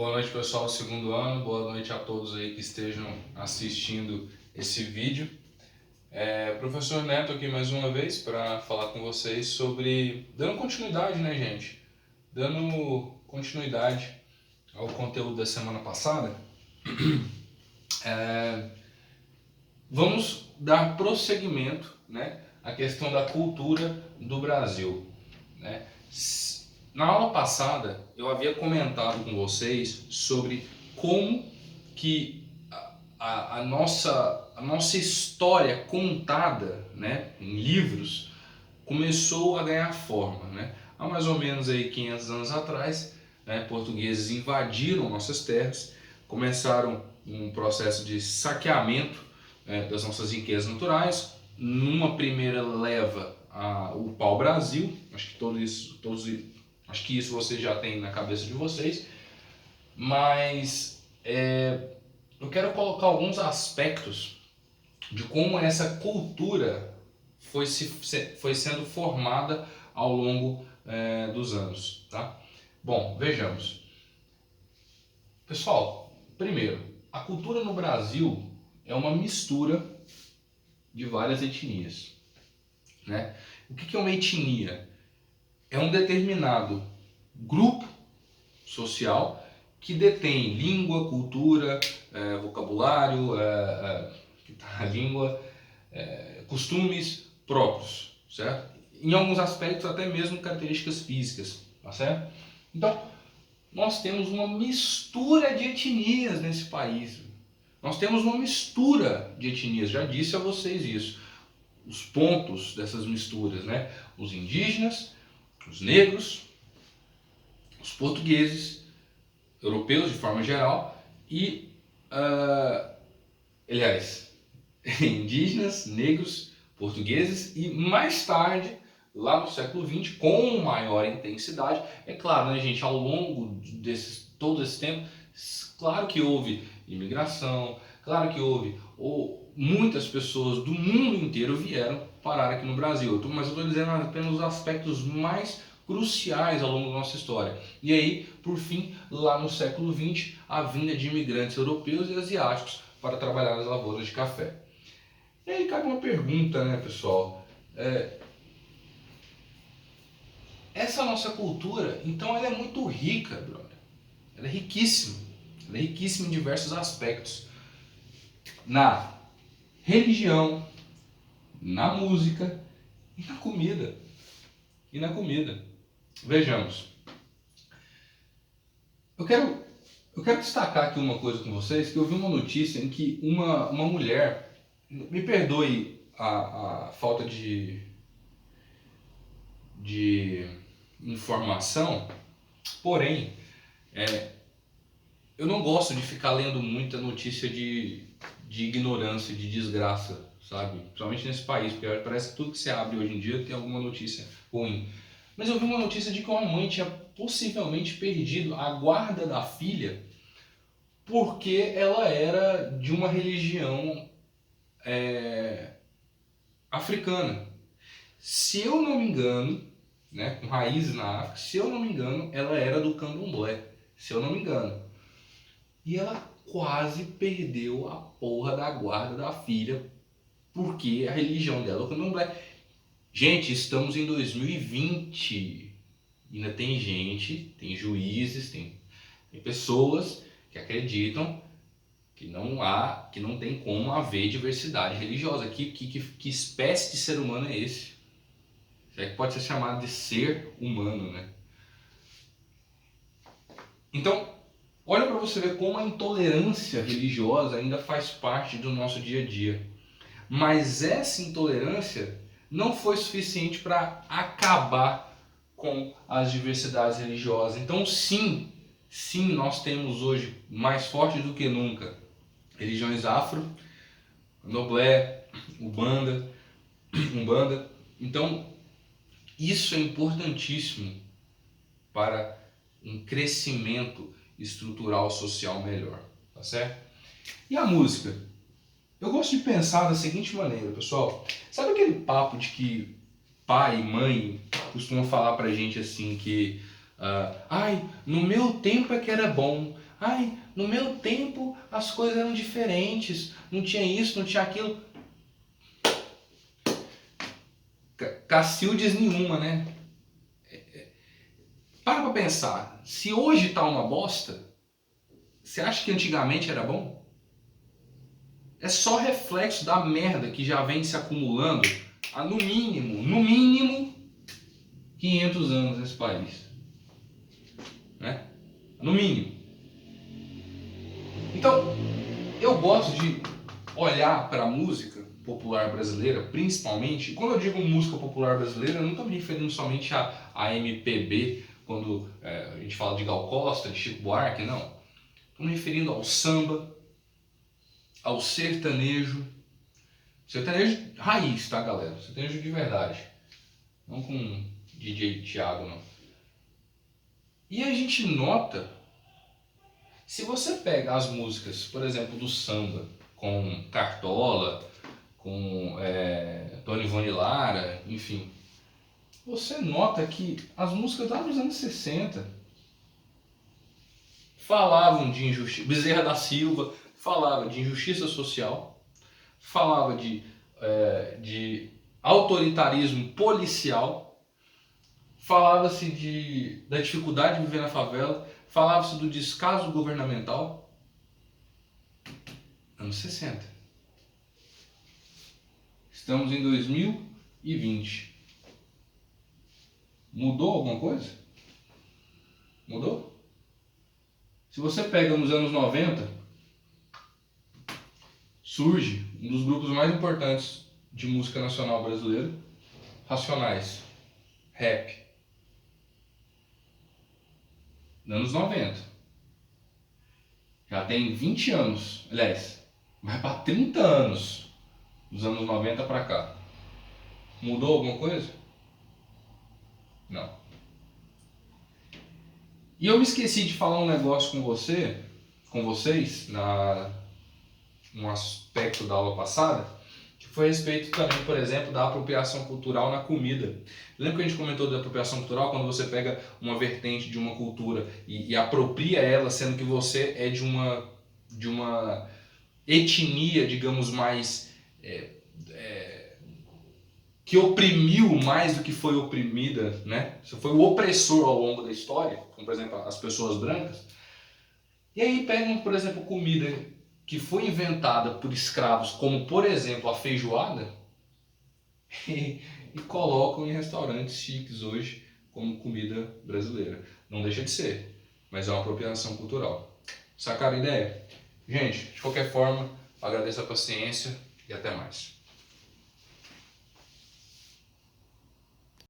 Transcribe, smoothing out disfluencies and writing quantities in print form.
Boa noite, pessoal do segundo ano. Boa noite a todos aí que estejam assistindo esse vídeo. Professor Neto aqui mais uma vez para falar com vocês sobre... Dando continuidade, né, gente? Dando continuidade ao conteúdo da semana passada. Vamos dar prosseguimento, né, à questão da cultura do Brasil, né? Na aula passada eu havia comentado com vocês sobre como que a nossa história contada, né, em livros começou a ganhar forma, né? Há mais ou menos aí 500 anos atrás, né, portugueses invadiram nossas terras, começaram um processo de saqueamento, das nossas riquezas naturais. Numa primeira leva, o pau-brasil, acho que isso vocês já têm na cabeça de vocês, mas eu quero colocar alguns aspectos de como essa cultura foi sendo formada ao longo dos anos, tá? Bom, vejamos. Pessoal, primeiro, a cultura no Brasil é uma mistura de várias etnias, né? O que é uma etnia? É um determinado grupo social que detém língua, cultura, vocabulário, língua, costumes próprios, certo? Em alguns aspectos até mesmo características físicas, tá certo? Então, nós temos uma mistura de etnias nesse país. Nós temos uma mistura de etnias, já disse a vocês isso. Os pontos dessas misturas, né? Os indígenas, os negros, os portugueses, europeus de forma geral e, aliás, indígenas, negros, portugueses e mais tarde, lá no século XX, com maior intensidade, é claro, né, gente, ao longo todo esse tempo, claro que houve imigração, claro que houve, muitas pessoas do mundo inteiro vieram parar aqui no Brasil, mas eu estou dizendo apenas os aspectos mais cruciais ao longo da nossa história. E aí, por fim, lá no século XX, a vinda de imigrantes europeus e asiáticos para trabalhar nas lavouras de café. E aí cabe uma pergunta, né, pessoal? Essa nossa cultura, então, ela é muito rica, brother. Ela é riquíssima. Ela é riquíssima em diversos aspectos. Na religião, na música e na comida. Vejamos. Eu quero destacar aqui uma coisa com vocês, que eu vi uma notícia em que uma mulher, me perdoe a falta de informação, porém, eu não gosto de ficar lendo muita notícia de ignorância, de desgraça, sabe? Principalmente nesse país, porque parece que tudo que você abre hoje em dia tem alguma notícia ruim. Mas eu vi uma notícia de que uma mãe tinha possivelmente perdido a guarda da filha porque ela era de uma religião africana. Se eu não me engano, né, com raízes na África, se eu não me engano, ela era do candomblé, se eu não me engano. E ela quase perdeu a porra da guarda da filha porque a religião dela é o candomblé. Gente, estamos em 2020. Ainda tem gente, tem juízes, tem pessoas que acreditam que não tem como haver diversidade religiosa. Que espécie de ser humano é esse? É que pode ser chamado de ser humano, né? Então, olha para você ver como a intolerância religiosa ainda faz parte do nosso dia a dia. Mas essa intolerância não foi suficiente para acabar com as diversidades religiosas. Então, sim, nós temos hoje, mais forte do que nunca, religiões afro, candomblé, umbanda. Então, isso é importantíssimo para um crescimento estrutural social melhor, tá certo? E a música? Eu gosto de pensar da seguinte maneira, pessoal. Sabe aquele papo de que pai e mãe costumam falar pra gente assim que no meu tempo é que era bom, Ai, no meu tempo as coisas eram diferentes, não tinha isso, não tinha aquilo. Cacildes nenhuma, né? Para pra pensar, se hoje tá uma bosta, você acha que antigamente era bom? É só reflexo da merda que já vem se acumulando há no mínimo 500 anos nesse país, né? No mínimo. Então, eu gosto de olhar para a música popular brasileira, principalmente, quando eu digo música popular brasileira, eu não estou me referindo somente a MPB, quando a gente fala de Gal Costa, de Chico Buarque, não. Estou me referindo ao samba, ao sertanejo raiz, tá, galera? Sertanejo de verdade, não com DJ Thiago, não. E a gente nota, se você pega as músicas, por exemplo, do samba, com Cartola, com Dona Ivone Lara, enfim, você nota que as músicas lá dos anos 60 falavam de injustiça. Bezerra da Silva falava de injustiça social, falava de autoritarismo policial, falava-se da dificuldade de viver na favela, falava-se do descaso governamental. Anos 60. Estamos em 2020. Mudou alguma coisa? Mudou? Se você pega nos anos 90, surge um dos grupos mais importantes de música nacional brasileira, Racionais, rap. Anos 90. Já tem 20 anos, aliás, vai para 30 anos dos anos 90 para cá. Mudou alguma coisa? Não. E eu me esqueci de falar um negócio com vocês, num aspecto da aula passada, que foi a respeito também, por exemplo, da apropriação cultural na comida. Lembra que a gente comentou da apropriação cultural quando você pega uma vertente de uma cultura e apropria ela, sendo que você é de uma etnia, digamos, mais que oprimiu mais do que foi oprimida, né? Você foi o opressor ao longo da história, como por exemplo as pessoas brancas. E aí pegam, por exemplo, comida que foi inventada por escravos, como por exemplo a feijoada, e colocam em restaurantes chiques hoje como comida brasileira. Não deixa de ser, mas é uma apropriação cultural. Sacaram a ideia? Gente, de qualquer forma, agradeço a paciência e até mais.